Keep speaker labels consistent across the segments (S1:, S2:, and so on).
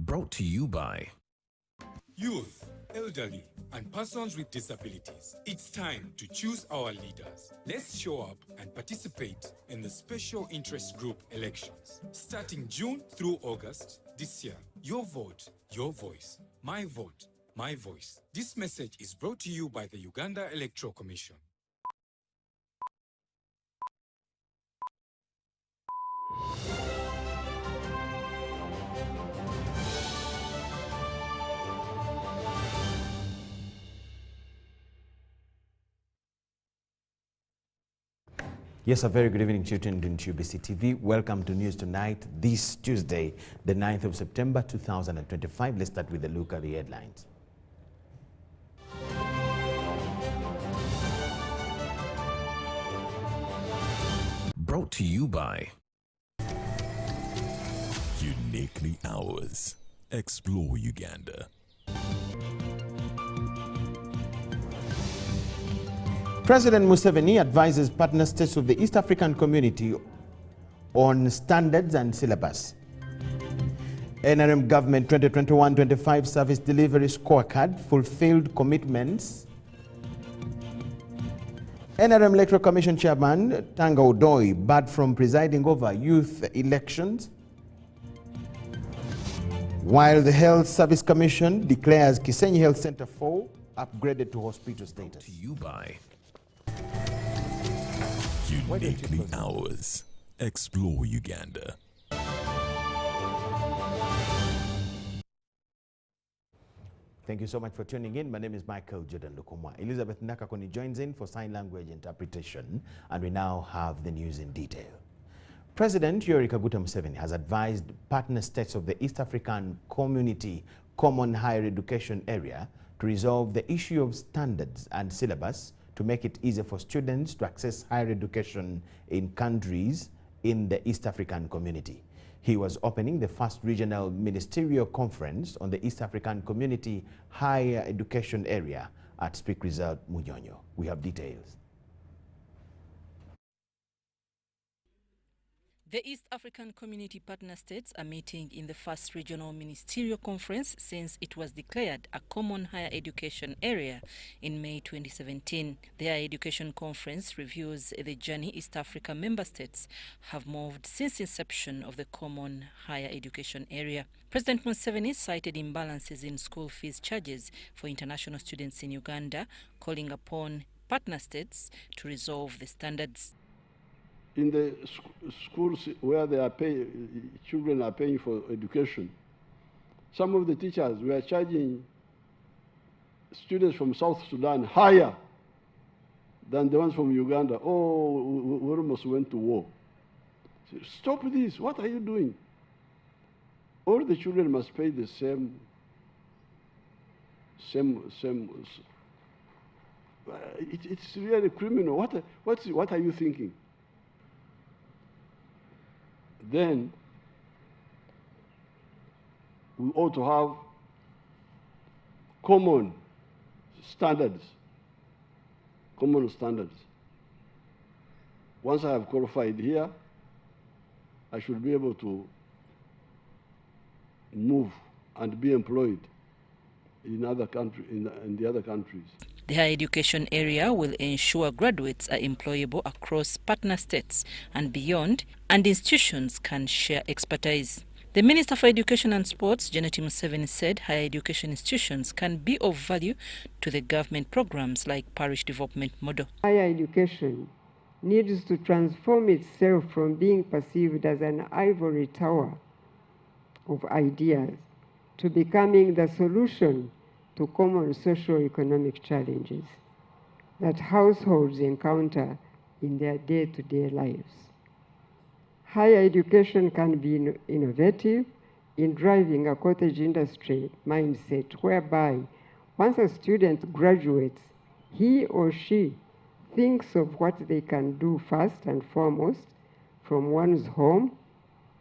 S1: Brought to you by
S2: youth, elderly, and persons with disabilities. It's time to choose our leaders. Let's show up and participate in the special interest group elections. Starting June through August this year. Your vote, your voice. My vote, my voice. This message is brought to you by the Uganda Electoral Commission.
S3: Yes, a very good evening to you tuned into UBC TV. Welcome to News Tonight this Tuesday, the 9th of September 2025. Let's start with a look at the headlines.
S1: Brought to you by
S4: Uniquely Ours. Explore Uganda.
S3: President Museveni advises partner states of the East African community on standards and syllabus. NRM government 2021-25 service delivery scorecard fulfilled commitments. NRM Electoral Commission Chairman Tanga Odoi barred from presiding over youth elections. While the Health Service Commission declares Kisenyi Health Center 4 upgraded to hospital status.
S1: To you by
S4: Uniquely Ours. Explore Uganda.
S3: Thank you so much for tuning in. My name is Michael Jordan Lukumwa. Elizabeth Nakakoni joins in for sign language interpretation, and we now have the news in detail. President Yoweri Kaguta Museveni has advised partner states of the East African Community Common Higher Education Area to resolve the issue of standards and syllabus to make it easier for students to access higher education in countries in the East African community. He was opening the first regional ministerial conference on the East African Community Higher Education Area at Speak Result Munyoro. We have details.
S5: The East African Community Partner States are meeting in the first regional ministerial conference since it was declared a common higher education area in May 2017. The Higher Education Conference reviews the journey East Africa member states have moved since inception of the common higher education area. President Museveni cited imbalances in school fees charges for international students in Uganda, calling upon partner states to resolve the standards.
S6: In the schools where children are paying for education, some of the teachers were charging students from South Sudan higher than the ones from Uganda. Oh, we almost went to war. Stop this. What are you doing? All the children must pay the same. It's really criminal. What are you thinking? Then we ought to have common standards. Once I have qualified here, I should be able to move and be employed in the other countries.
S5: The higher education area will ensure graduates are employable across partner states and beyond, and institutions can share expertise. The Minister for Education and Sports, Janet Museveni, said higher education institutions can be of value to the government programs like parish development model.
S7: Higher education needs to transform itself from being perceived as an ivory tower of ideas to becoming the solution to common socio-economic challenges that households encounter in their day-to-day lives. Higher education can be innovative in driving a cottage industry mindset whereby once a student graduates, he or she thinks of what they can do first and foremost from one's home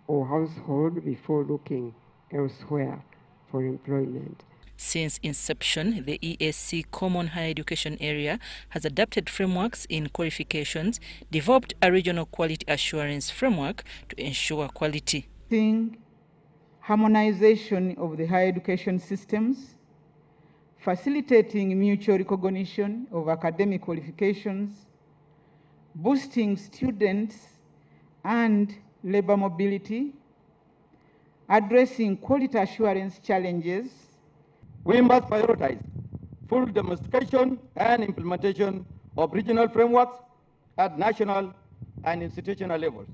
S7: or household before looking elsewhere for employment.
S5: Since inception, the EAC Common Higher Education Area has adapted frameworks in qualifications, developed a regional quality assurance framework to ensure quality.
S8: harmonization of the higher education systems, facilitating mutual recognition of academic qualifications, boosting students and labor mobility, addressing quality assurance challenges.
S9: We must prioritize full demonstration and implementation of regional frameworks at national and institutional levels,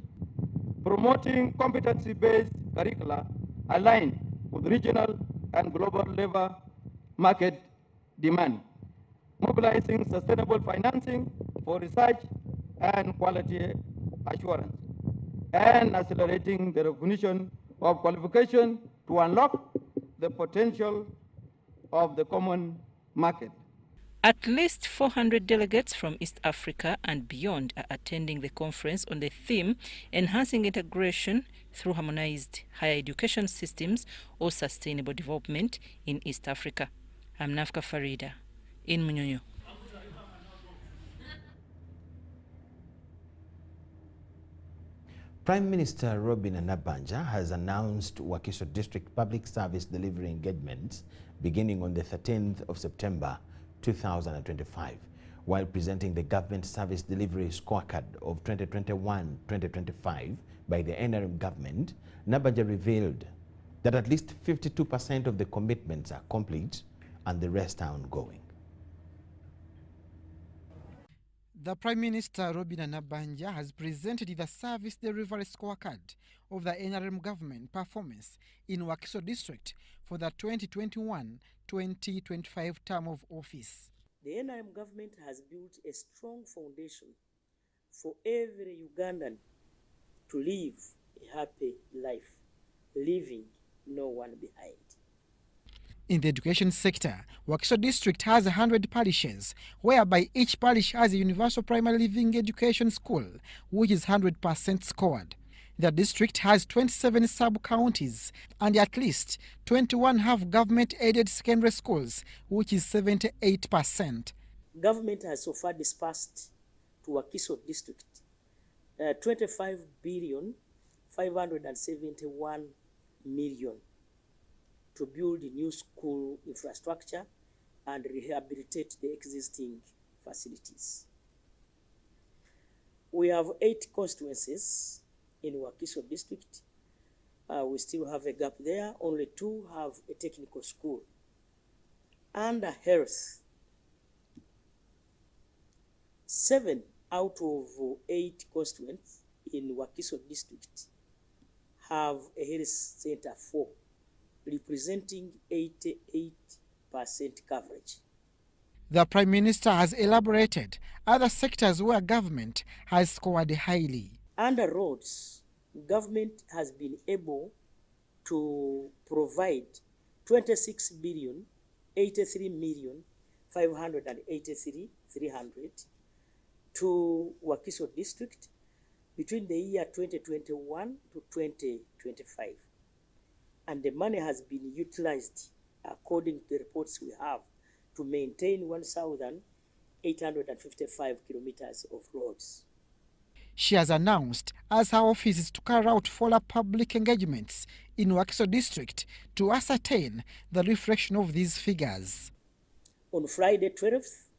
S9: promoting competency-based curricula aligned with regional and global labor market demand, mobilizing sustainable financing for research and quality assurance, and accelerating the recognition of qualification to unlock the potential of the common market.
S5: At least 400 delegates from East Africa and beyond are attending the conference on the theme Enhancing Integration through Harmonized Higher Education Systems or Sustainable Development in East Africa. I'm Nafka Farida in Munyonyo.
S3: Prime Minister Robin Anabanja has announced Wakiso District Public Service Delivery engagements beginning on the 13th of September 2025. While presenting the Government Service Delivery Scorecard of 2021-2025 by the NRM government, Anabanja revealed that at least 52% of the commitments are complete and the rest are ongoing.
S10: The Prime Minister Robin Anabanja has presented the service delivery scorecard of the NRM government performance in Wakiso district for the 2021-2025 term of office.
S11: The NRM government has built a strong foundation for every Ugandan to live a happy life, leaving no one behind.
S10: In the education sector, Wakiso district has 100 parishes, whereby each parish has a universal primary living education school, which is 100% scored. The district has 27 sub-counties, and at least 21 have government-aided secondary schools, which is 78%.
S11: Government has so far disbursed to Wakiso district 25,571,000,000 to build new school infrastructure and rehabilitate the existing facilities. We have 8 constituencies in Wakiso district. We still have a gap there. Only 2 have a technical school. Under health, 7 out of 8 constituents in Wakiso district have a health center 4, representing 88% coverage.
S10: The Prime Minister has elaborated other sectors where government has scored highly.
S11: Under roads, government has been able to provide 26,083,583,300 to Wakiso district between the year 2021 to 2025. And the money has been utilized, according to the reports we have, to maintain 1,855 kilometers of roads.
S10: She has announced as her office is to carry out follow-up public engagements in Wakiso district to ascertain the reflection of these figures.
S11: On Friday 12th,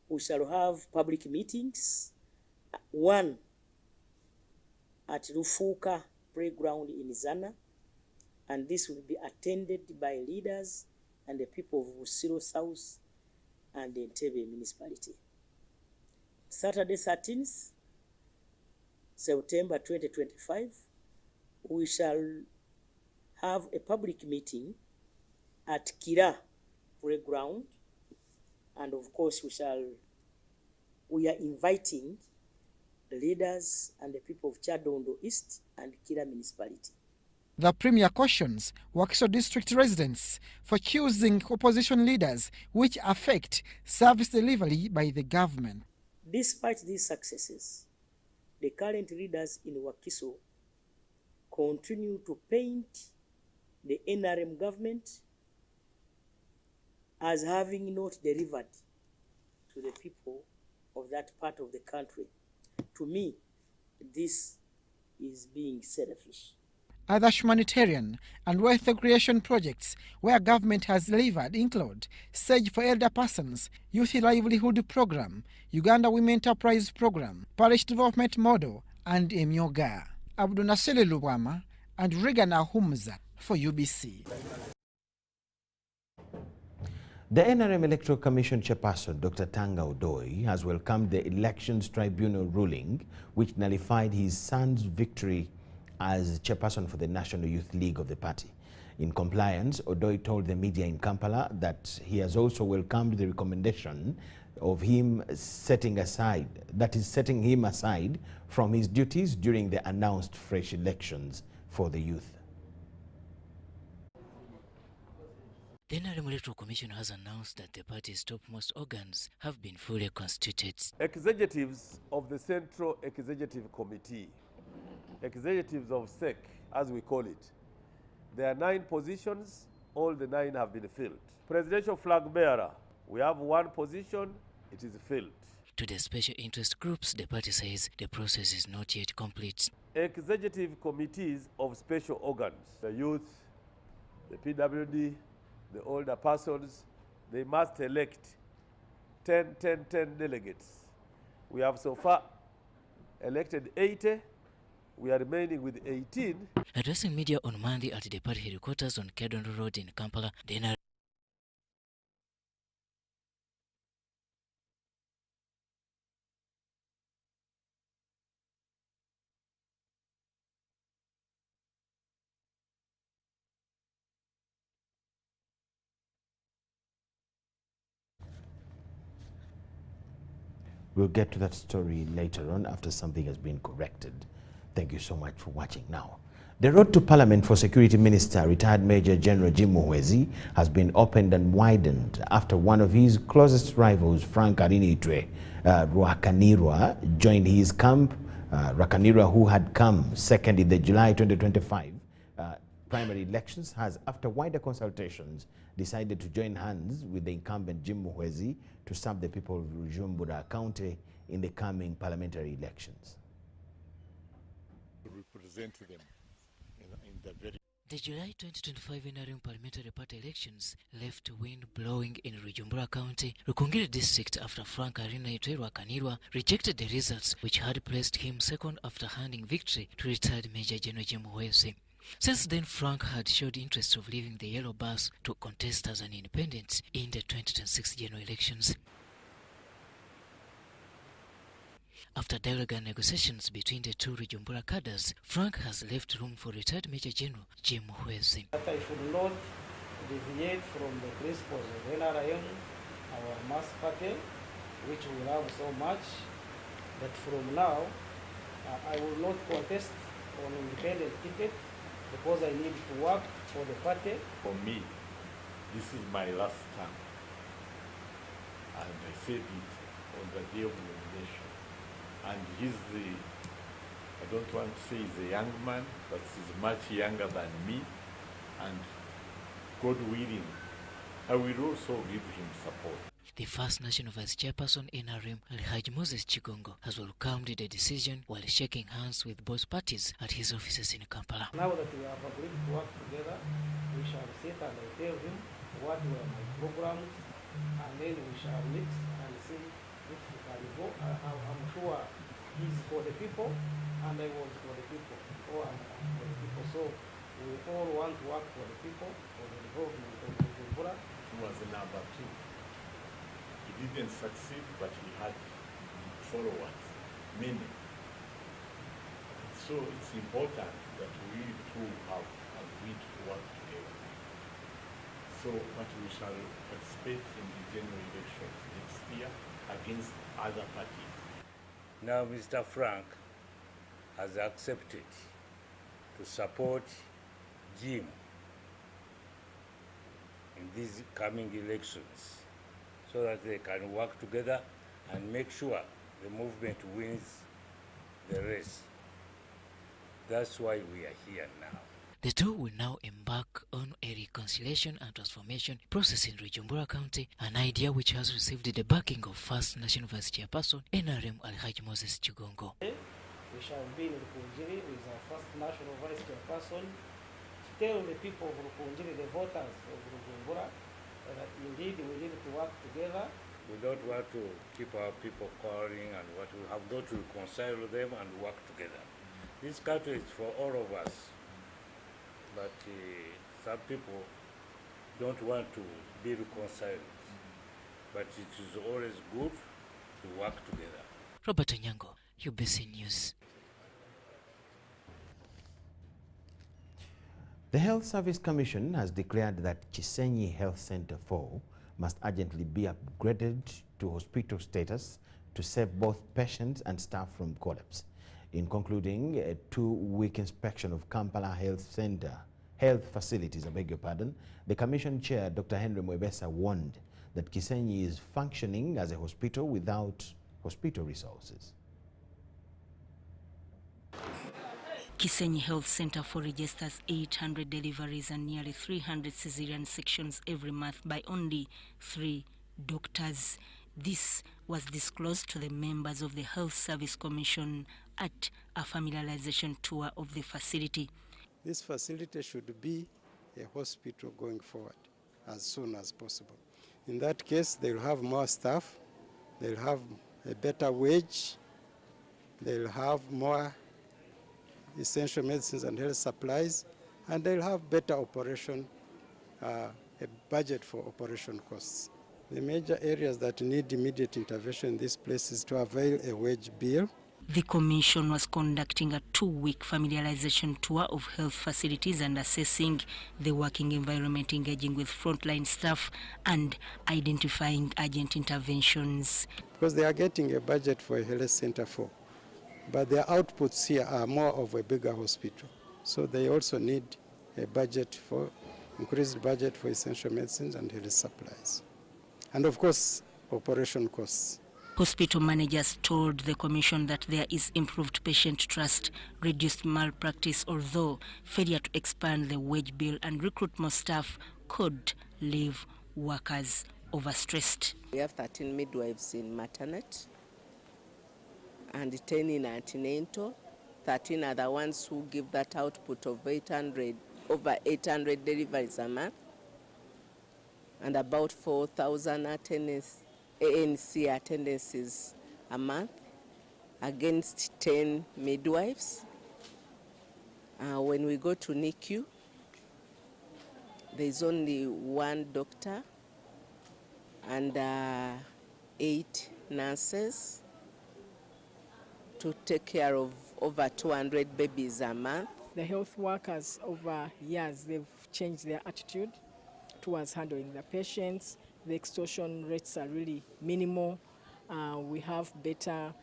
S11: we shall have public meetings, one at Rufuka Playground in Zana, and this will be attended by leaders and the people of Busiro South and the Entebbe municipality. Saturday 13th September 2025, we shall have a public meeting at Kira Playground, and of course we are inviting the leaders and the people of Chadondo East and Kira municipality.
S10: The Premier cautions Wakiso district residents for choosing opposition leaders which affect service delivery by the government.
S11: Despite these successes, the current leaders in Wakiso continue to paint the NRM government as having not delivered to the people of that part of the country. To me, this is being selfish.
S10: Other humanitarian and wealth creation projects where government has delivered include Sage for Elder Persons, Youth Livelihood Program, Uganda Women Enterprise Program, Parish Development Model, and Emyoga. Abdunasele Lubwama and Regan Ahumza for UBC.
S3: The NRM Electoral Commission chairperson, Dr. Tanga Odoi, has welcomed the Elections Tribunal ruling which nullified his son's victory as chairperson for the National Youth League of the party. In compliance, Odoi told the media in Kampala that he has also welcomed the recommendation of him setting him aside from his duties during the announced fresh elections for the youth.
S12: The NRM Electoral Commission has announced that the party's topmost organs have been fully constituted.
S13: Executives of the Central Executive Committee, executives of SEC, as we call it, there are 9 positions, all the 9 have been filled. Presidential flag bearer, we have 1 position, it is filled.
S12: To the special interest groups, the party says the process is not yet complete.
S13: Executive committees of special organs, the youth, the PWD, the older persons, they must elect 10 delegates. We have so far elected 80. We are remaining with 18.
S12: Addressing media on Monday at the party headquarters on Kedon Road in Kampala, the NRM
S3: We'll get to that story later on after something has been corrected. Thank you so much for watching now. The road to Parliament for Security Minister, retired Major General Jim Muhwezi, has been opened and widened after one of his closest rivals, Frank Arinitwe Rwakanirwa, joined his camp. Rwakanirwa, who had come second in the July 2025 primary elections, has, after wider consultations, decided to join hands with the incumbent Jim Muhwezi to serve the people of Rujumbura County in the coming parliamentary elections.
S14: Represent them in the very...
S12: The July 2025 NRM parliamentary party elections left wind blowing in Rujumbura County, Rukungiri district, after Frank Arinitwe Rwakanirwa rejected the results which had placed him second after handing victory to retired Major General Jim Muhwezi. Since then, Frank had showed interest of leaving the yellow bus to contest as an independent in the 2026 general elections. After dialogue and negotiations between the two Rujumbura cadres, Frank has left room for retired Major General Jim Muhwezi.
S15: That I should not deviate from the principles of NRM, our mass party, which we love so much, that from now I will not contest on independent ticket because I need to work for the party.
S14: For me, this is my last term, and I said it on the day of nomination. And he's I don't want to say he's a young man, but he's much younger than me, and God willing, I will also give him support.
S12: The first National Vice Chairperson NRM, Alhaji Moses Chigongo, has welcomed the decision while shaking hands with both parties at his offices in Kampala.
S15: Now that we have agreed to work together, we shall sit and I tell him what were my programs, and then we shall mix and see if we can go. I'm sure he's for the people, and I was for the people, or I'm for the people. So we all want to work for the people, for the development of Rujumbura.
S14: He was the number 2. He didn't succeed, but he had followers, many. So it's important that we two have agreed to work together. So, but we shall participate in the general elections next year against other parties.
S16: Now Mr. Frank has accepted to support Jim in these coming elections so that they can work together and make sure the movement wins the race. That's why we are here now.
S12: The two will now embark on a reconciliation and transformation process in Rujumbura County, an idea which has received the backing of first National Vice Chairperson NRM Alhaji Moses Chigongo.
S15: We shall be in Rukunjiri with our first national vice chairperson to tell the people of Rukunjiri, the voters of Rujumbura, that indeed we need to work together.
S16: We don't want to keep our people quarreling, and what we have got to reconcile them and work together. This country is for all of us, but some people don't want to be reconciled. But it is always good to work together.
S12: Robert Onyango, UBC News.
S3: The Health Service Commission has declared that Kisenyi Health Center 4 must urgently be upgraded to hospital status to save both patients and staff from collapse. In concluding a 2-week inspection of Kampala health facilities, the Commission Chair, Dr. Henry Mwebesa, warned that Kisenyi is functioning as a hospital without hospital resources.
S5: Kisenyi Health Center 4 registers 800 deliveries and nearly 300 cesarean sections every month by only 3 doctors. This was disclosed to the members of the Health Service Commission at a familiarization tour of the facility.
S17: This facility should be a hospital going forward as soon as possible. In that case, they'll have more staff, they'll have a better wage, they'll have more essential medicines and health supplies, and they'll have better operation, a budget for operation costs. The major areas that need immediate intervention in this place is to avail a wage bill.
S5: The Commission was conducting a 2-week familiarization tour of health facilities and assessing the working environment, engaging with frontline staff and identifying urgent interventions.
S17: Because they are getting a budget for a health center 4, but their outputs here are more of a bigger hospital. So they also need a budget for, increased budget for essential medicines and health supplies. And of course, operation costs.
S5: Hospital managers told the Commission that there is improved patient trust, reduced malpractice, although failure to expand the wage bill and recruit more staff could leave workers overstressed.
S18: We have 13 midwives in Maternal and 10 in antenatal. 13 are the ones who give that output of over 800 deliveries a month, and about 4,000 ANC attendances a month against 10 midwives. When we go to NICU, there's only 1 doctor and 8 nurses to take care of over 200 babies a month.
S19: The health workers over years, they've changed their attitude towards handling the patients. The extortion rates are really minimal. We have better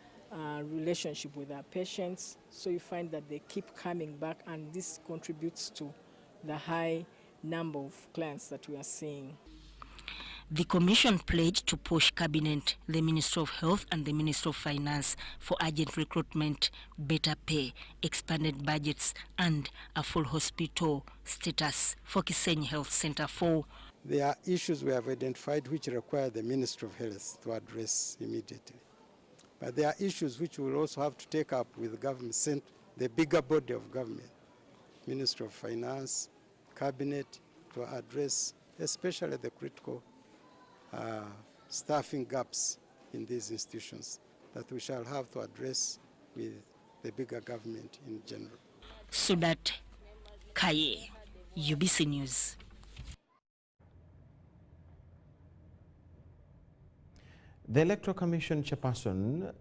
S19: relationship with our patients, so you find that they keep coming back, and this contributes to the high number of clients that we are seeing.
S5: The Commission pledged to push Cabinet, the Minister of Health and the Minister of Finance for urgent recruitment, better pay, expanded budgets and a full hospital status for Kisenyi Health Center 4.
S17: There are issues we have identified which require the Minister of Health to address immediately. But there are issues which we will also have to take up with the government, the bigger body of government, Minister of Finance, Cabinet, to address especially the critical staffing gaps in these institutions that we shall have to address with the bigger government in general.
S5: Sudat Kaye, UBC News.
S3: The Electoral Commission chairperson,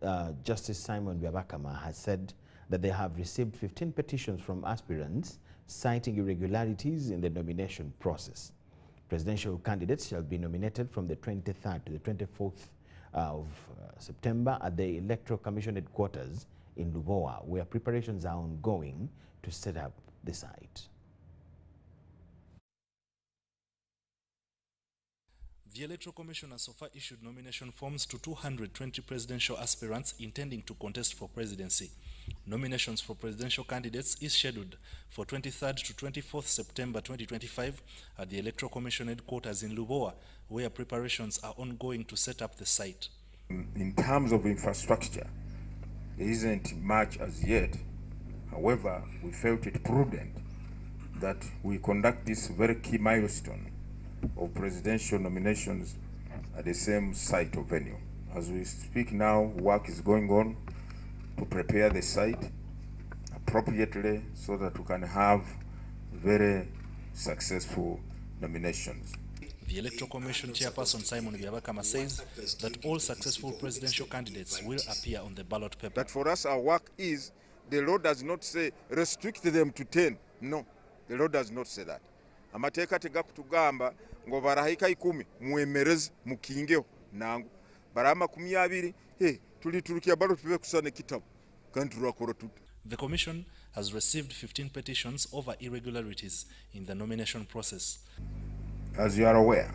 S3: Justice Simon Byabakama, has said that they have received 15 petitions from aspirants citing irregularities in the nomination process. Presidential candidates shall be nominated from the 23rd to the 24th of September at the Electoral Commission headquarters in Lubowa, where preparations are ongoing to set up the site.
S20: The Electoral Commission has so far issued nomination forms to 220 presidential aspirants intending to contest for presidency. Nominations for presidential candidates is scheduled for 23rd to 24th September 2025 at the Electoral Commission headquarters in Lubowa, where preparations are ongoing to set up the site.
S21: In terms of infrastructure, there isn't much as yet. However, we felt it prudent that we conduct this very key milestone of presidential nominations at the same site or venue. As we speak now, work is going on to prepare the site appropriately so that we can have very successful nominations.
S20: The Electoral Commission Chairperson Simon Byabakama says that all successful presidential candidates will appear on the ballot paper.
S22: But for us, our work is, the law does not say restrict them to 10. No, the law does not say that. Amateeka tegakutugamba ngo barahika 10 muemereze mukingeho nangu barama 20 tuliturukia ballot paper kusane kitabu kandi turakora tutu.
S20: The Commission has received 15 petitions over irregularities in the nomination process.
S21: As you are aware,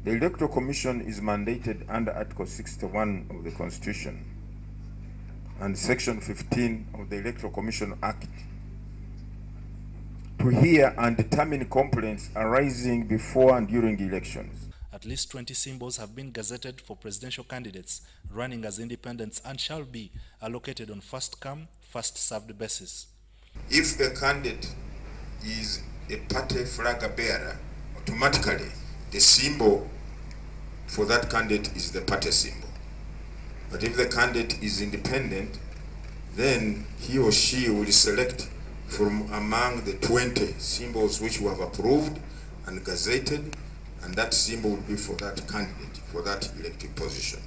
S21: the Electoral Commission is mandated under Article 61 of the Constitution and Section 15 of the Electoral Commission Act to hear and determine complaints arising before and during elections.
S20: At least 20 symbols have been gazetted for presidential candidates running as independents and shall be allocated on first-come, first-served basis.
S21: If a candidate is a party flag bearer, automatically the symbol for that candidate is the party symbol. But if the candidate is independent, then he or she will select from among the 20 symbols which we have approved and gazetted, and that symbol will be for that candidate, for that elected position.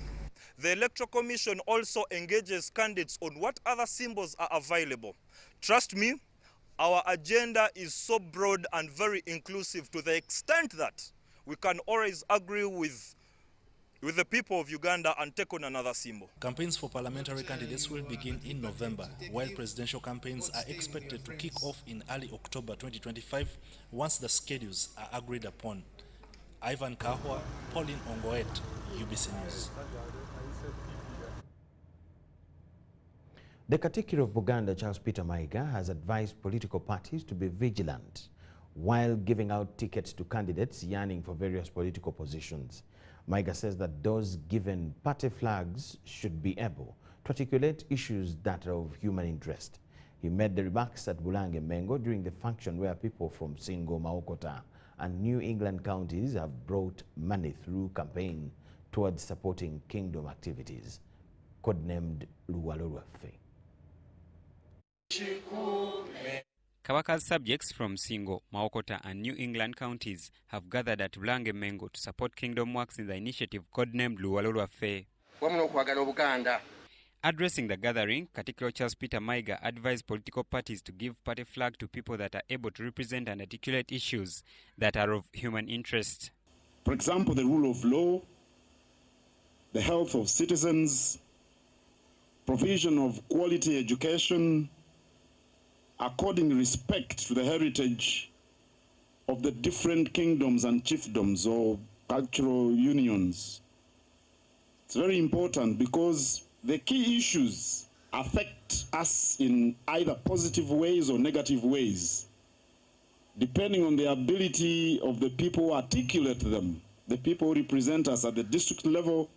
S23: The Electoral Commission also engages candidates on what other symbols are available. Trust me, our agenda is so broad and very inclusive to the extent that we can always agree with the people of Uganda and take on another symbol.
S20: Campaigns for parliamentary candidates will begin in November, while presidential campaigns are expected to kick off in early October 2025 once the schedules are agreed upon. Ivan Kahwa, Pauline Ongoet, UBC News.
S3: The Katikiro of Buganda, Charles Peter Maiga, has advised political parties to be vigilant while giving out tickets to candidates yearning for various political positions. Maiga says that those given party flags should be able to articulate issues that are of human interest. He made the remarks at Bulange Mengo during the function where people from Singo, Maokota and New England counties have brought money through campaign towards supporting kingdom activities, codenamed Luwalorwafe.
S24: Kawaka's subjects from Singo, Maokota and New England counties have gathered at Bulange Mengo to support kingdom works in the initiative codenamed Luwalorwafe. Addressing the gathering, Katikiro Charles Peter Maiga advised political parties to give party flag to people that are able to represent and articulate issues that are of human interest.
S25: For example, the rule of law, the health of citizens, provision of quality education, according respect to the heritage of the different kingdoms and chiefdoms or cultural unions. It's very important because the key issues affect us in either positive ways or negative ways, depending on the ability of the people who articulate them, the people who represent us at the district level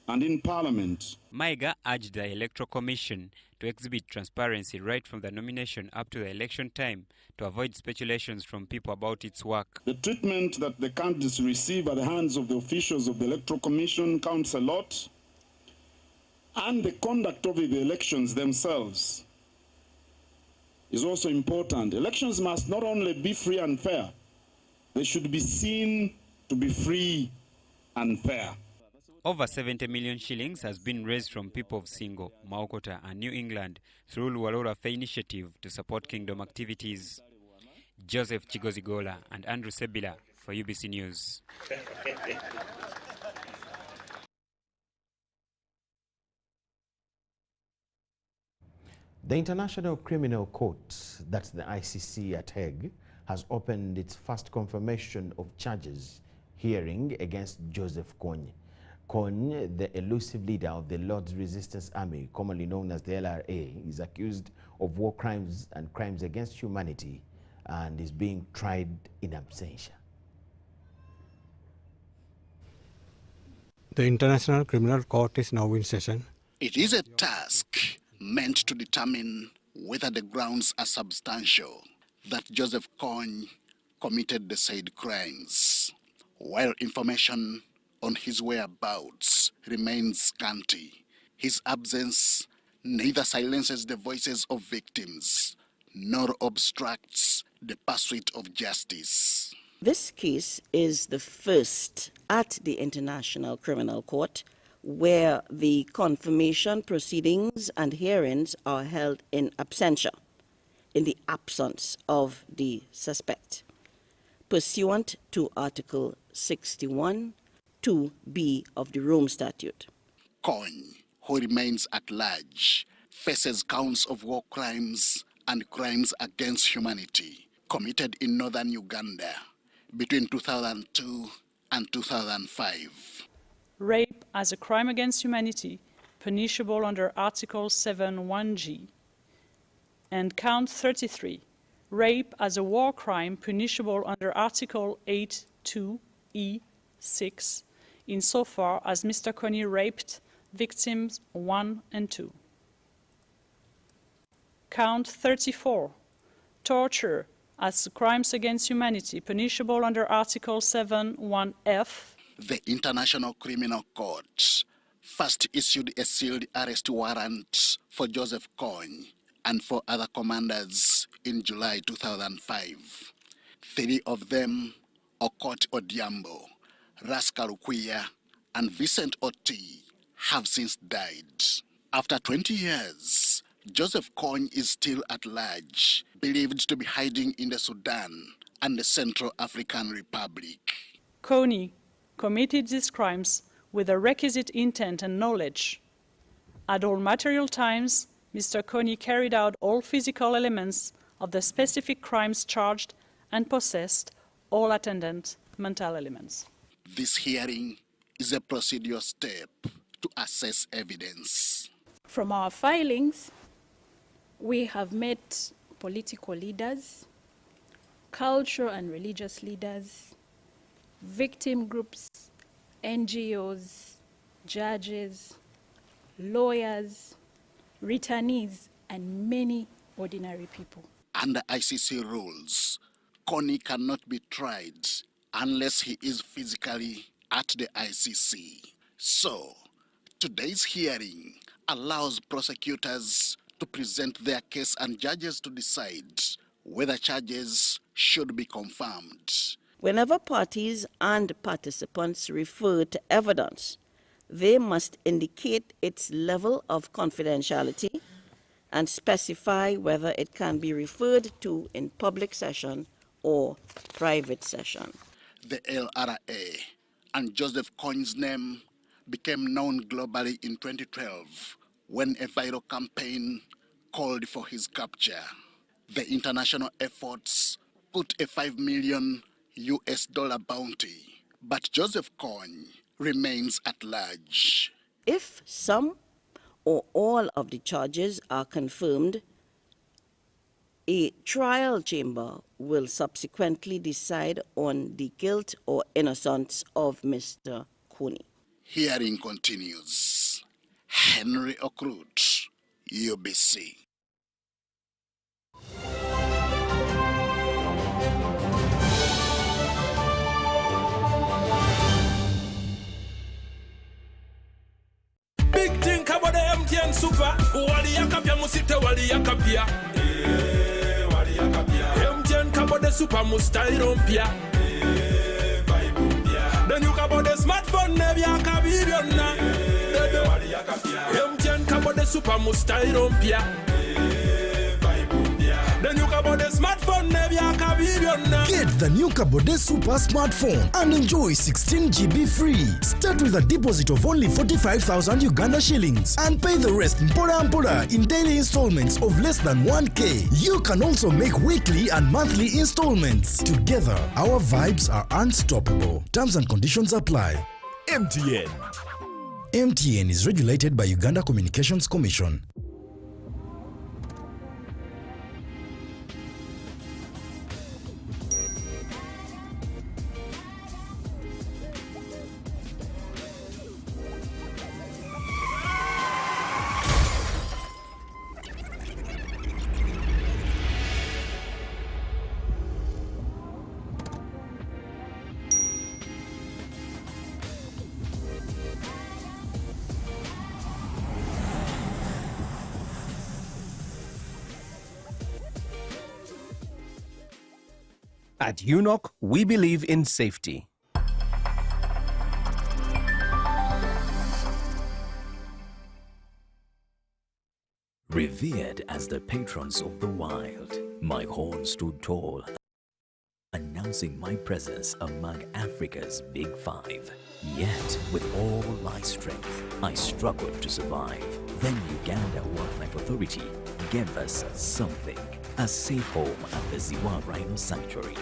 S25: and in Parliament.
S24: Maiga urged the Electoral Commission to exhibit transparency right from the nomination up to the election time to avoid speculations from people about its work.
S25: The treatment that the candidates receive at the hands of the officials of the Electoral Commission counts a lot, and the conduct of the elections themselves is also important. Elections must not only be free and fair, they should be seen to be free and fair.
S24: Over 70 million shillings has been raised from people of Singo, Maokota and New England through Luwalorwafe initiative to support kingdom activities. Joseph Chigozigola and Andrew Sebila for UBC News.
S3: The International Criminal Court, that's the ICC at Hague, has opened its first confirmation of charges hearing against Joseph Kony. Kony, the elusive leader of the Lord's Resistance Army, commonly known as the LRA, is accused of war crimes and crimes against humanity and is being tried in absentia.
S26: The International Criminal Court is now in session.
S1: It is a task meant to determine whether the grounds are substantial that Joseph Kony committed the said crimes, while information on his whereabouts remains scanty. His absence neither silences the voices of victims nor obstructs the pursuit of justice.
S2: This case is the first at the International Criminal Court where the confirmation proceedings and hearings are held in absentia, in the absence of the suspect, pursuant to Article 61 2B of the Rome Statute.
S1: Kony, who remains at large, faces counts of war crimes and crimes against humanity committed in northern Uganda between 2002 and 2005.
S4: Rape as a crime against humanity, punishable under Article 7(1)G. And count 33, rape as a war crime, punishable under Article 8(2)(e)(6), insofar as Mr. Kony raped victims 1 and 2. Count 34, torture as crimes against humanity, punishable under Article 7(1)(f).
S1: The International Criminal Court first issued a sealed arrest warrant for Joseph Kony and for other commanders in July 2005. 3 of them, Okot Odhiambo, Rascal Ukwiya, and Vincent Oti, have since died. After 20 years, Joseph Kony is still at large, believed to be hiding in the Sudan and the Central African Republic.
S4: Kony committed these crimes with the requisite intent and knowledge. At all material times, Mr. Kony carried out all physical elements of the specific crimes charged and possessed all attendant mental elements.
S1: This hearing is a procedural step to assess evidence.
S6: From our filings, we have met political leaders, cultural and religious leaders, victim groups, NGOs, judges, lawyers, returnees, and many ordinary people.
S1: Under ICC rules, Kony cannot be tried unless he is physically at the ICC. So, today's hearing allows prosecutors to present their case and judges to decide whether charges should be confirmed.
S2: Whenever parties and participants refer to evidence, they must indicate its level of confidentiality and specify whether it can be referred to in public session or private session.
S1: The LRA and Joseph Kony's name became known globally in 2012 when a viral campaign called for his capture. The international efforts put a $5 million bounty, but Joseph Kony remains at large.
S2: If some or all of the charges are confirmed, a trial chamber will subsequently decide on the guilt or innocence of Mr. Kony.
S1: Hearing continues. Henry Okrut, UBC.
S7: Big thing about the MTN Super. Wali yakapia musite wali yakapia. Wali yakapia. MTN kabo de super mustairompia. Then you kabo de smartphone nebi yakabibiona. Wali yakapia. MTN kabo de super mustairompia. Then you kabo de smartphone nebi yakabibiona.
S26: Get the new Kabode Super smartphone and enjoy 16 GB free. Start with a deposit of only 45,000 Uganda shillings and pay the rest mpola in daily installments of less than 1K. You can also make weekly and monthly installments. Together, our vibes are unstoppable. Terms and conditions apply. MTN. MTN is regulated by Uganda Communications Commission.
S8: At UNOC, we believe in safety.
S9: Revered as the patrons of the wild, my horn stood tall, announcing my presence among Africa's Big Five. Yet, with all my strength, I struggled to survive. Then Uganda Wildlife Authority gave us something, a safe home at the Ziwa Rhino Sanctuary.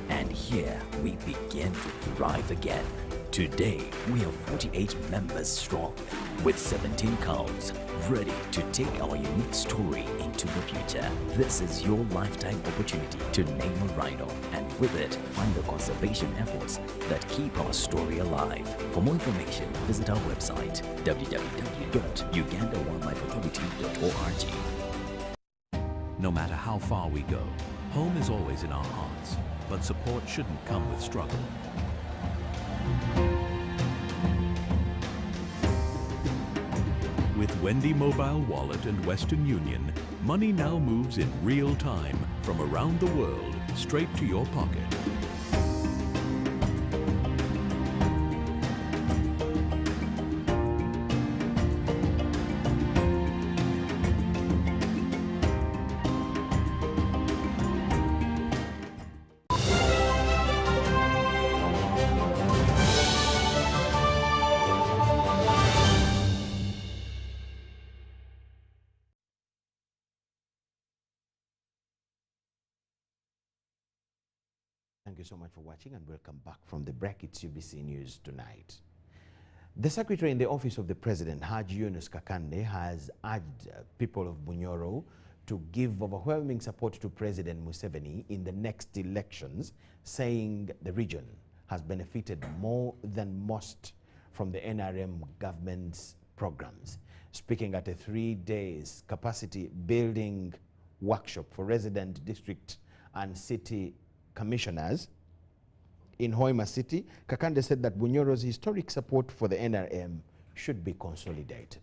S9: And here we begin to thrive again. Today, we are 48 members strong, with 17 cows, ready to take our unique story into the future. This is your lifetime opportunity to name a rhino, and with it, find the conservation efforts that keep our story alive. For more information, visit our website, www.ugandawildlifeauthority.org.
S10: No matter how far we go, home is always in our hearts, but support shouldn't come with struggle. With Wendy Mobile Wallet and Western Union, money now moves in real time from around the world straight to your pocket.
S3: Thank you so much for watching, and welcome back from the break. It's UBC News tonight. The Secretary in the Office of the President, Haji Yunus Kakande, has urged people of Bunyoro to give overwhelming support to President Museveni in the next elections, saying the region has benefited more than most from the NRM government's programs. Speaking at a 3-day capacity building workshop for resident district and city commissioners in Hoima City, Kakande said that Bunyoro's historic support for the NRM should be consolidated.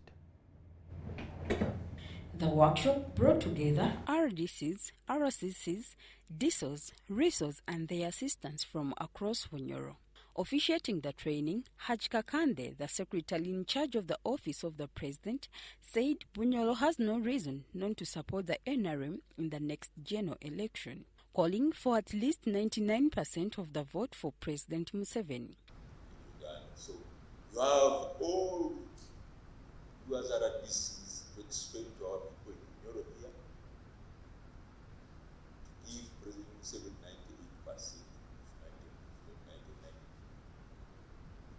S11: The workshop brought together RDCs, RCCs, DISOs, RISOs and their assistants from across Bunyoro. Officiating the training, Haj Kakande, the secretary in charge of the Office of the President, said Bunyoro has no reason not to support the NRM in the next general election, calling for at least 99% of the vote for President Museveni.
S13: So you have all you as RDCs to explain to our people in Bunyoro here to give President Museveni 98%, 99%.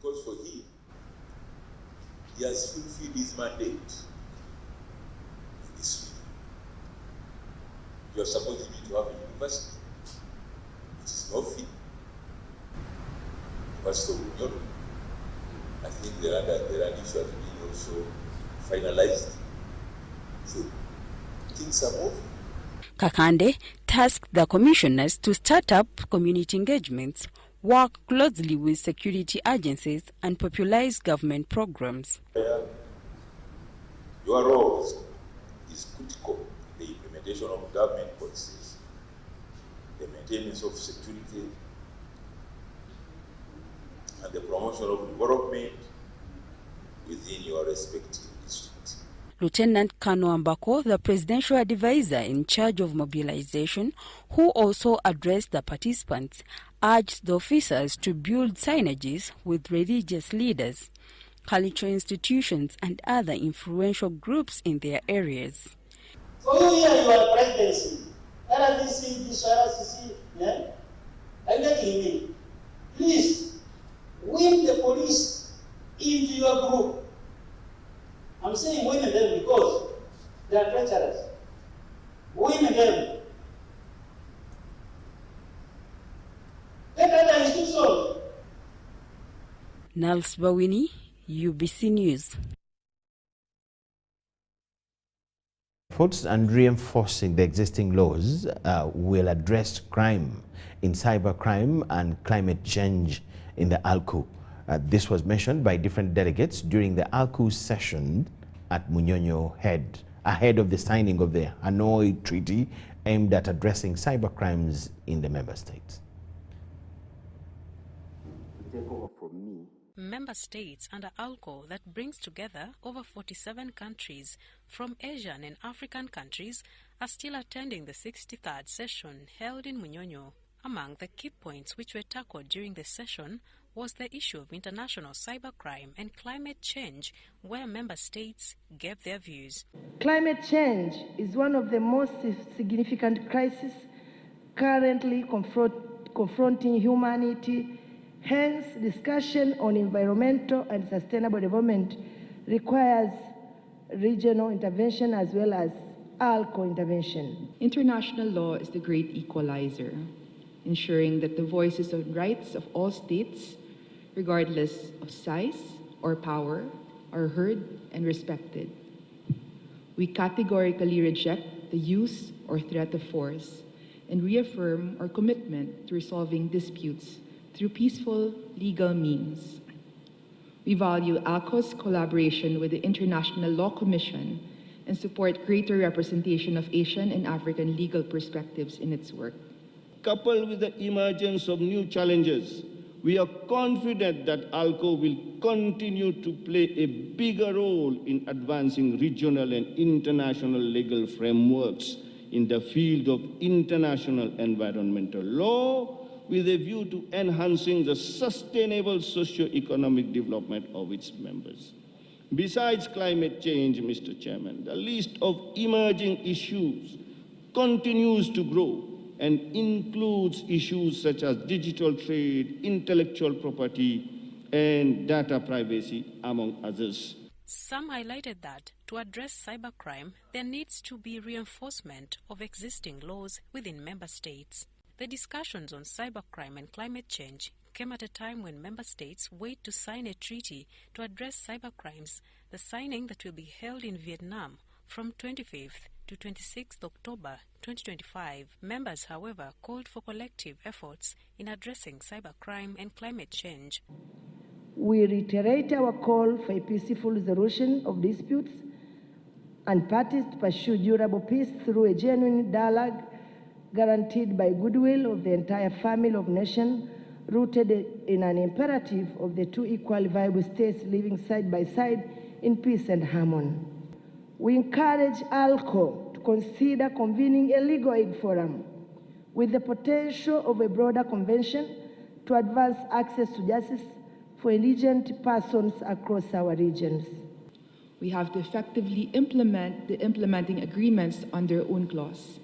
S13: Because for him, he has fulfilled his mandate in this meeting. You are supposing me to have a university, which is not fit. University of Bunyoro. I think there are issues being also finalized. So things are moving.
S11: Kakande tasked the commissioners to start up community engagements, work closely with security agencies, and popularize government programs.
S13: Your role is critical in the implementation of government policies, the maintenance of security, and the promotion of development within your respective districts.
S11: Lieutenant Kano Ambako, the presidential advisor in charge of mobilization, who also addressed the participants, urged the officers to build synergies with religious leaders, cultural institutions, and other influential groups in their areas.
S14: For you here, you are presidency, RDC, RCC, yeah? I'm getting me. Please, win the police into your group. I'm saying win them because they are treacherous. Win them. Get other institutions.
S11: Nals Bawini, UBC News.
S3: Efforts and reinforcing the existing laws will address crime in cybercrime and climate change in the AALCO. This was mentioned by different delegates during the AALCO session at Munyonyo ahead of the signing of the Hanoi Treaty aimed at addressing cybercrimes in the member states.
S12: take over from me.
S5: Member states under AALCO that brings together over 47 countries from Asian and African countries are still attending the 63rd session held in Munyonyo. Among the key points which were tackled during the session was the issue of international cybercrime and climate change, where member states gave their views.
S15: Climate change is one of the most significant crises currently confronting humanity. Hence, discussion on environmental and sustainable development requires regional intervention as well as AALCO intervention.
S16: International law is the great equalizer, ensuring that the voices and rights of all states, regardless of size or power, are heard and respected. We categorically reject the use or threat of force and reaffirm our commitment to resolving disputes through peaceful legal means. We value AALCO's collaboration with the International Law Commission and support greater representation of Asian and African legal perspectives in its work.
S14: Coupled with the emergence of new challenges, we are confident that AALCO will continue to play a bigger role in advancing regional and international legal frameworks in the field of international environmental law, with a view to enhancing the sustainable socio-economic development of its members. Besides climate change, Mr. Chairman, the list of emerging issues continues to grow and includes issues such as digital trade, intellectual property, and data privacy, among others.
S5: Some highlighted that to address cybercrime, there needs to be reinforcement of existing laws within member states. The discussions on cybercrime and climate change came at a time when member states wait to sign a treaty to address cybercrimes, the signing that will be held in Vietnam from 25th to 26th October 2025. Members, however, called for collective efforts in addressing cybercrime and climate change.
S15: We reiterate our call for a peaceful resolution of disputes and parties to pursue durable peace through a genuine dialogue guaranteed by goodwill of the entire family of nations, rooted in an imperative of the two equally viable states living side by side in peace and harmony. We encourage AALCO to consider convening a legal aid forum with the potential of a broader convention to advance access to justice for indigent persons across our regions.
S16: We have to effectively implement the implementing agreements under UNCLOS,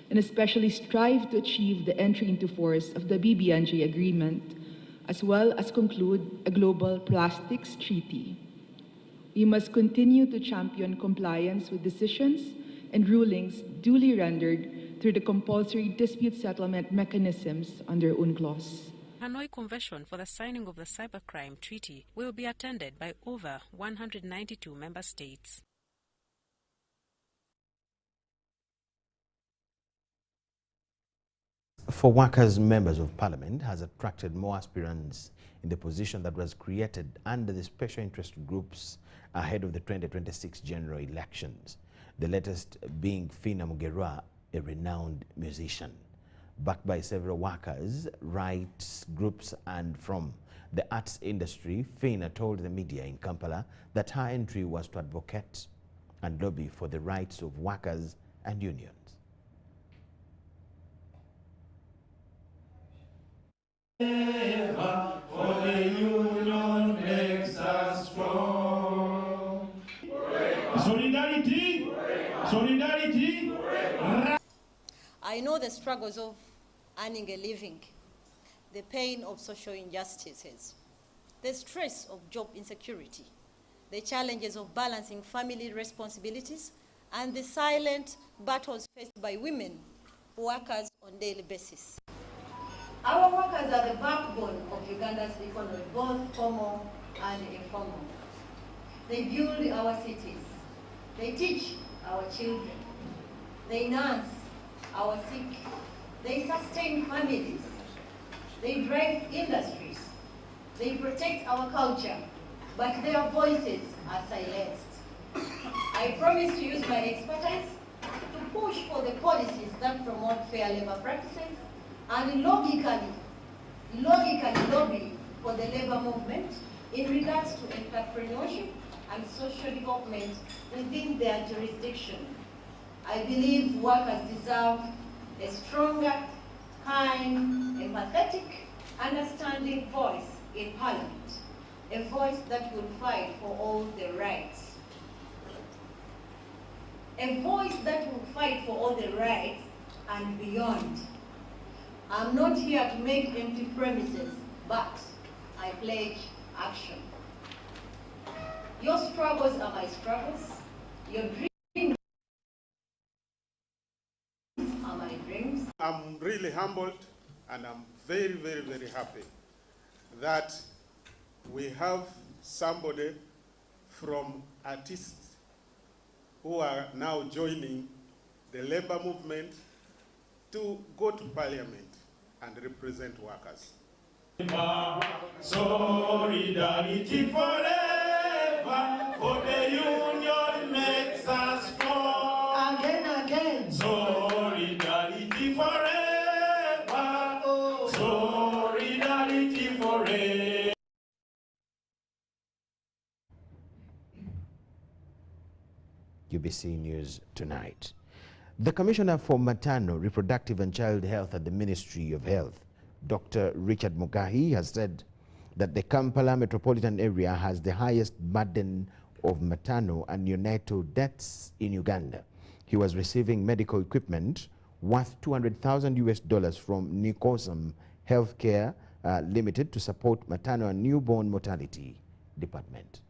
S16: and especially strive to achieve the entry into force of the BBNJ agreement, as well as conclude a global plastics treaty. We must continue to champion compliance with decisions and rulings duly rendered through the compulsory dispute settlement mechanisms under UNCLOS.
S5: Hanoi Convention for the signing of the Cybercrime Treaty will be attended by over 192 member states.
S3: For workers, members of parliament has attracted more aspirants in the position that was created under the special interest groups ahead of the 2026 general elections. The latest being Fina Mugerwa, a renowned musician. Backed by several workers, rights groups and from the arts industry, Fina told the media in Kampala that her entry was to advocate and lobby for the rights of workers and unions.
S17: For the union makes us strong. Solidarity! Solidarity!
S18: I know the struggles of earning a living, the pain of social injustices, the stress of job insecurity, the challenges of balancing family responsibilities, and the silent battles faced by women workers on a daily basis. Our workers are the backbone of Uganda's economy, both formal and informal. They build our cities. They teach our children. They nurse our sick. They sustain families. They drive industries. They protect our culture, but their voices are silenced. I promise to use my expertise to push for the policies that promote fair labor practices and logically lobby for the labor movement in regards to entrepreneurship and social development within their jurisdiction. I believe workers deserve a stronger, kind, empathetic, understanding voice in Parliament, a voice that will fight for all the rights. A voice that will fight for all the rights and beyond. I'm not here to make empty promises, but I pledge action. Your struggles are my struggles. Your dreams are my dreams.
S12: I'm really humbled and I'm very, very, very happy that we have somebody from artists who are now joining the labor movement to go to parliament and represent workers.
S17: Solidarity forever, for the union makes us strong. Again. Solidarity forever, solidarity forever.
S3: UBC News Tonight. The Commissioner for Maternal, Reproductive and Child Health at the Ministry of Health, Dr. Richard Mugahi, has said that the Kampala metropolitan area has the highest burden of maternal and neonatal deaths in Uganda. He was receiving medical equipment worth $200,000 from Nicosam Healthcare Limited to support maternal and newborn mortality department.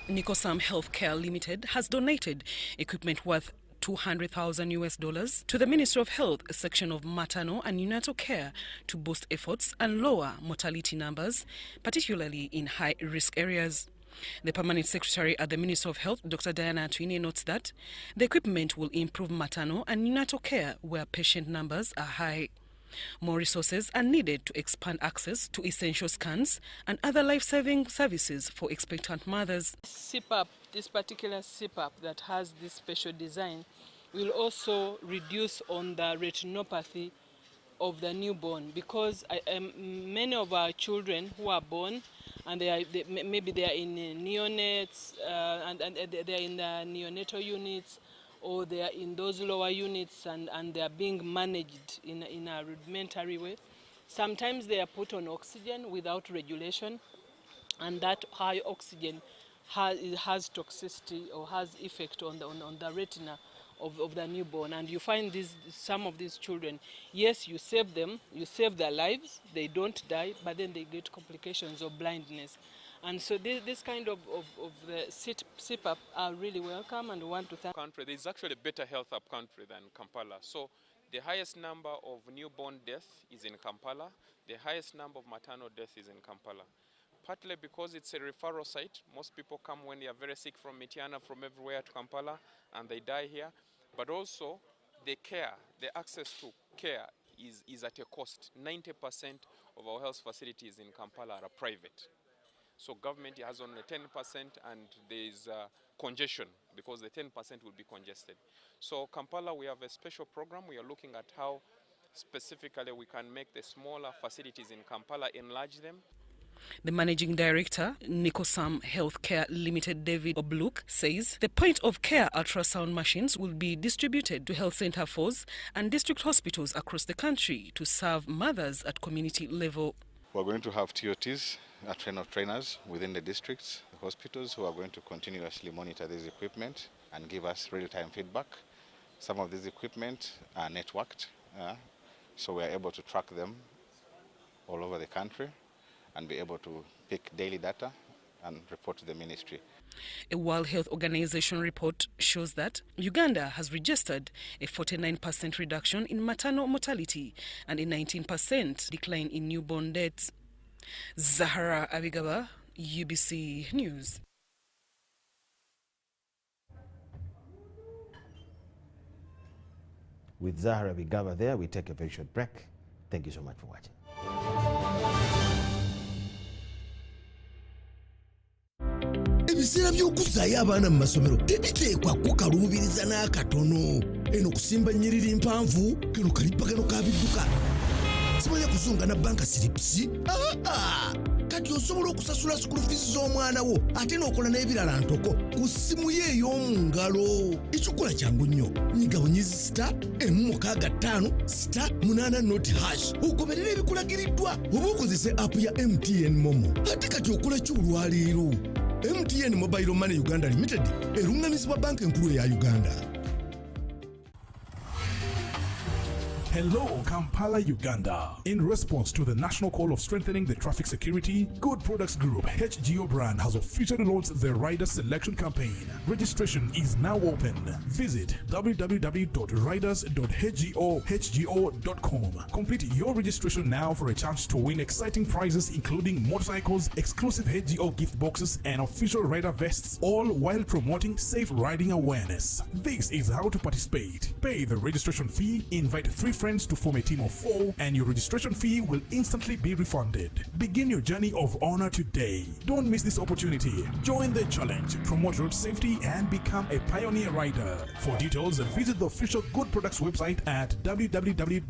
S19: Nicosam Healthcare Limited has donated equipment worth $200,000 to the Ministry of Health section of maternal and neonatal care to boost efforts and lower mortality numbers, particularly in high-risk areas. The Permanent Secretary at the Ministry of Health, Dr. Diana Atwine, notes that the equipment will improve maternal and neonatal care where patient numbers are high. More resources are needed to expand access to essential scans and other life-saving services for expectant mothers.
S20: CPAP, this particular CPAP that has this special design, will also reduce on the retinopathy of the newborn, because many of our children who are born and maybe they are in neonates and they are in the neonatal units, or they are in those lower units and they are being managed in a rudimentary way. Sometimes they are put on oxygen without regulation, and that high oxygen has toxicity or has effect on the retina of the newborn. And you find some of these children, yes, you save them, you save their lives, they don't die, but then they get complications of blindness. And so this kind of the CPAP are really welcome, and we want to thank
S21: country. There is actually better health up country than Kampala. So the highest number of newborn death is in Kampala. The highest number of maternal death is in Kampala. Partly because it's a referral site. Most people come when they are very sick from Mityana, from everywhere to Kampala, and they die here. But also the care, the access to care is at a cost. 90% of our health facilities in Kampala are private. So government has only 10%, and there is congestion because the 10% will be congested. So Kampala, we have a special program. We are looking at how specifically we can make the smaller facilities in Kampala, enlarge them.
S19: The managing director, Nicosam Healthcare Limited, David Obluk, says the point of care ultrasound machines will be distributed to health center 4s and district hospitals across the country to serve mothers at community level.
S22: We're going to have TOTs, trainers within the districts, the hospitals, who are going to continuously monitor this equipment and give us real-time feedback. Some of these equipment are networked, so we are able to track them all over the country and be able to pick daily data and report to the ministry.
S19: A World Health Organization report shows that Uganda has registered a 49% reduction in maternal mortality and a 19% decline in newborn deaths. Zahara Abigaba, UBC News.
S3: With Zahara Abigaba there, we take a very short break. Thank you so much for watching.
S26: Ebiseera by'okuzaayo abaana mu masomero tebiteekwa kukaluubiriza n'akatono. Eno kusimba nnyiriri mpanvu keno kalipagano ka bidduka. simanya kuzunga na banka slips kati osobola okusasula school fees z'omwana wo ate n'okola n'ebirala ntoko ku ssimu ye ey'omungalo. Ekikola kyangu nnyo, nyiga bunyezi *155*8 ogoberera ebikulagiriddwa oba okozese app ya MTN Momo. Ate kati okola ki olwaleero? MTN Mobile Money Uganda Limited erungamizibwa banka enkulu eya Uganda.
S2: Hello, Kampala, Uganda. In response to the national call of strengthening the traffic security, Good Products Group HGO brand has officially launched the rider selection campaign. Registration is now open. Visit www.riders.hgo.com. Complete your registration now for a chance to win exciting prizes including motorcycles, exclusive HGO gift boxes, and official rider vests, all while promoting safe riding awareness. This is how to participate. Pay the registration fee, invite 3 friends to form a team of 4, and your registration fee will instantly be refunded. Begin your journey of honor today. Don't miss this opportunity. Join the challenge, promote road safety, and become a pioneer rider. For details, visit the official Good Products website at www.hgo.com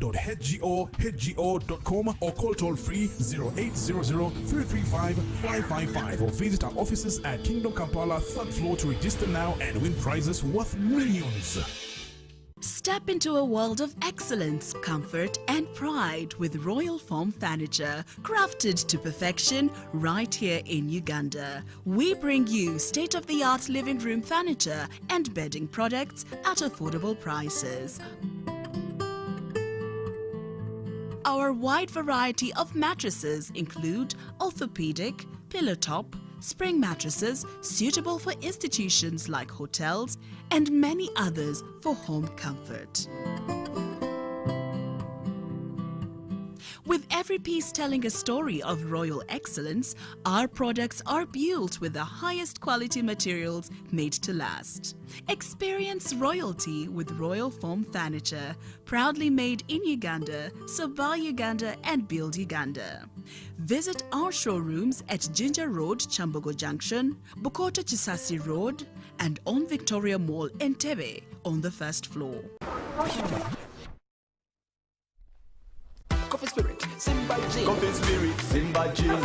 S2: or call toll-free 0800-335-555 or visit our offices at Kingdom Kampala 3rd floor to register now and win prizes worth millions.
S4: Step into a world of excellence, comfort and pride with Royal Foam Furniture, crafted to perfection right here in Uganda. We bring you state-of-the-art living room furniture and bedding products at affordable prices. Our wide variety of mattresses include orthopedic, pillow top, spring mattresses suitable for institutions like hotels, and many others for home comfort. With every piece telling a story of royal excellence, our products are built with the highest quality materials made to last. Experience royalty with Royal Foam Furniture, proudly made in Uganda, so buy Uganda and build Uganda. Visit our showrooms at Ginger Road, Chambogo Junction, Bukota Chisasi Road, and on Victoria Mall, Entebbe, on the 1st floor.
S6: Coffee Spirit, Simba Gin. Coffee Spirit, Simba Gin.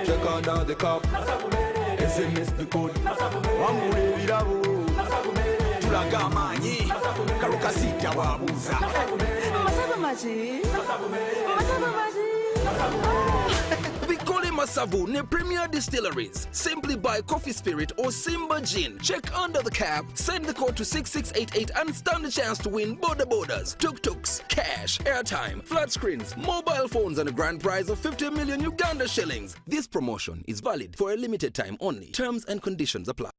S6: Check out now the cup. SMS the code. Wamure virabo. Tulaga manyi. Karuka sita wabuza.
S23: Masabu maji. Masabu maji.
S6: Bikole Masavu ne Premier Distilleries. Simply buy Coffee Spirit or Simba Gin. Check under the cap, send the code to 6688 and stand a chance to win border borders, tuk-tuks, cash, airtime, flat screens, mobile phones and a grand prize of 50 million Uganda shillings. This promotion is valid for a limited time only. Terms and conditions apply.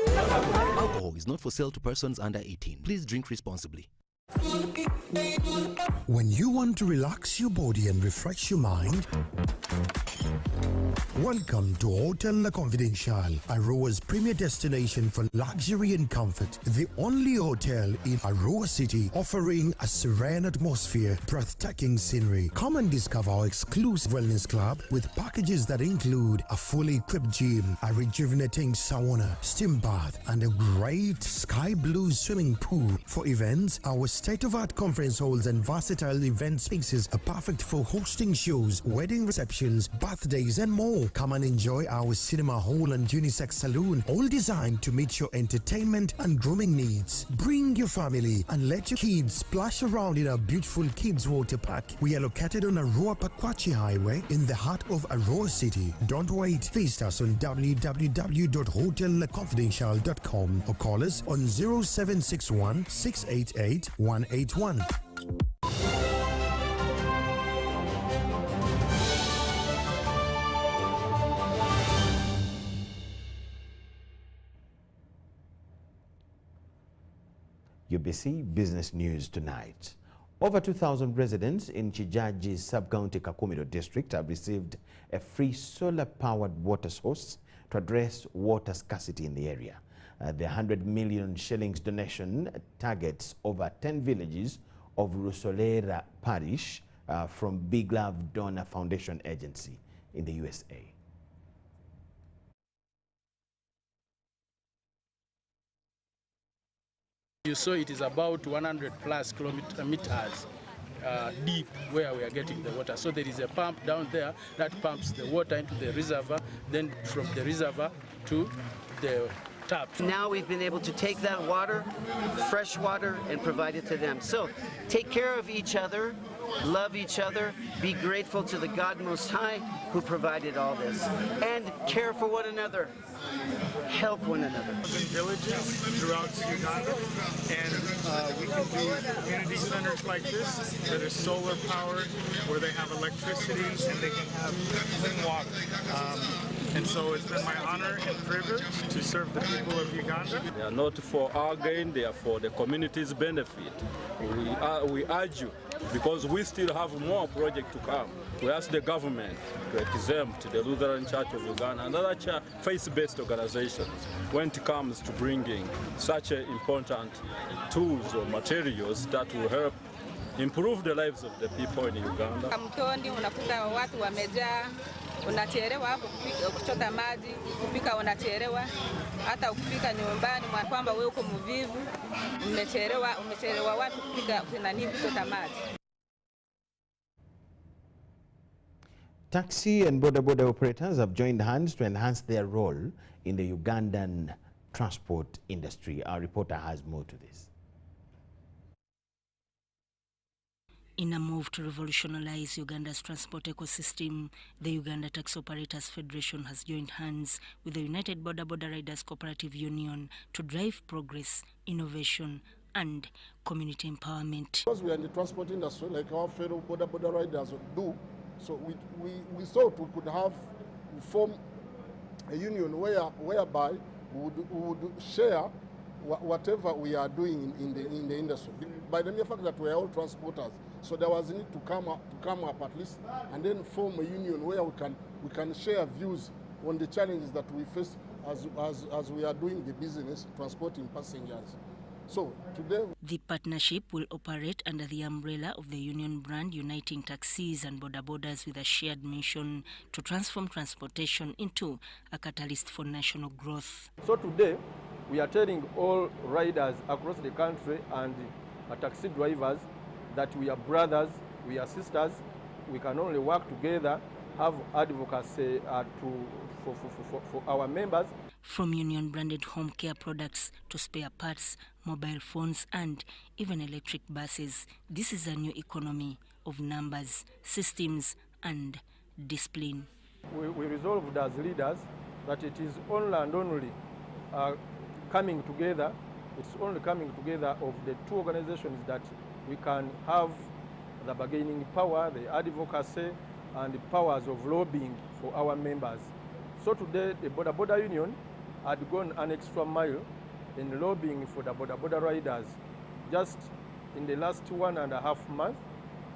S6: Alcohol is not for sale to persons under 18. Please drink responsibly.
S26: When you want to relax your body and refresh your mind, welcome to Hotel La Confidential, Aroa's premier destination for luxury and comfort. The only hotel in Aroa City offering a serene atmosphere, breathtaking scenery. Come and discover our exclusive wellness club with packages that include a fully equipped gym, a rejuvenating sauna, steam bath, and a great sky blue swimming pool. For events, our state-of-art conference halls and versatile event spaces are perfect for hosting shows, wedding receptions, birthdays, and more. Come and enjoy our cinema hall and unisex saloon, all designed to meet your entertainment and grooming needs. Bring your family and let your kids splash around in our beautiful kids water park. We are located on Aroa Pakwachi Highway in the heart of Aroa City. Don't wait. Visit us on www.hotelconfidential.com or call us on 0761 688 181.
S3: UBC Business News tonight. Over 2,000 residents in Chijaji's sub-county Kakumiro district have received a free solar-powered water source to address water scarcity in the area. The 100 million shillings donation targets over 10 villages of Rusolera Parish from Big Love Donor Foundation Agency in the USA.
S24: You saw it is about 100 plus kilometers
S1: deep where we are getting the water. So there is a pump down there that pumps the water into the reservoir, then from the reservoir to the tap.
S7: Now we've been able to take that water, fresh water, and provide it to them. So take care of each other, love each other, be grateful to the God Most High who provided all this, and care for one another. Help one another.
S8: Villages throughout Uganda, and we can do community centers like this that are solar powered, where they have electricity and they can have clean water. And so it's been my honor and privilege to serve the people of Uganda.
S9: They are not for our gain, they are for the community's benefit. We urge you, because we still have more projects to come. We ask the government to exempt the Lutheran Church of Uganda and other faith-based organizations when it comes to bringing such important tools or materials that will help improve the lives of the people in Uganda.
S24: Mtoni unakuta watu wamejaa, unachelewa hapo kuchota maji, kupika unachelewa, hata ukifika nyumbani kwamba wewe uko mvivu, umechelewa watu kupika kuchota maji.
S3: Taxi and border operators have joined hands to enhance their role in the Ugandan transport industry. Our reporter has more to this.
S25: In a move to revolutionize Uganda's transport ecosystem, the Uganda Taxi Operators Federation has joined hands with the United Border Riders Cooperative Union to drive progress, innovation, and community empowerment.
S27: Because we are in the transport industry, like our fellow border riders do, so we thought we could form a union whereby we would share whatever we are doing in the industry. By the mere fact that we are all transporters, so there was a need to come up at least and then form a union where we can share views on the challenges that we face as we are doing the business transporting passengers. So today
S25: the partnership will operate under the umbrella of the union brand, uniting taxis and borders with a shared mission to transform transportation into a catalyst for national growth.
S9: So today we are telling all riders across the country and taxi drivers that we are brothers, we are sisters, we can only work together, have advocacy for our members.
S25: From union-branded home care products to spare parts, mobile phones, and even electric buses, this is a new economy of numbers, systems, and discipline.
S9: We resolved as leaders that it is only and only coming together, it's only coming together of the two organizations that we can have the bargaining power, the advocacy, and the powers of lobbying for our members. So today, the Border Union had gone an extra mile in lobbying for the border riders. Just in the last 1.5 months,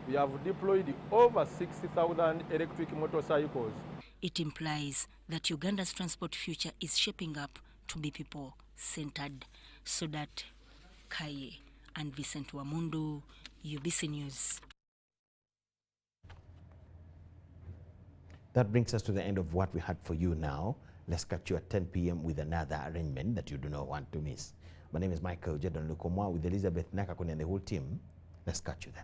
S9: we have deployed over 60,000 electric motorcycles.
S25: It implies that Uganda's transport future is shaping up to be people-centered. So that Kaye and Vincent Wamundu, UBC News.
S3: That brings us to the end of what we had for you now. Let's catch you at 10 p.m. with another arrangement that you do not want to miss. My name is Michael Jordan Lukomwa with Elizabeth Nakakuni and the whole team. Let's catch you then.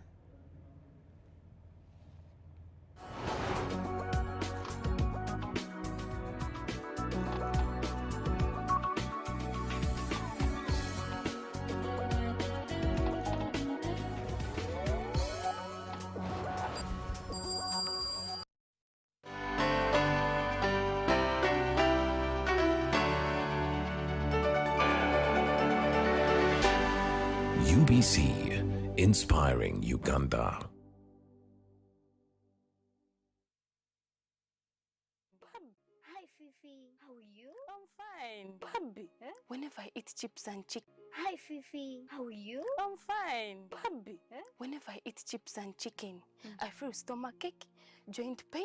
S28: UBC, inspiring Uganda.
S29: Hi, Fifi. How are you?
S30: I'm fine. Bobby, whenever I eat chips and chicken.
S29: Hi, Fifi. How are you?
S30: I'm fine. Bobby, whenever I eat chips and chicken, I feel stomachache, joint pain.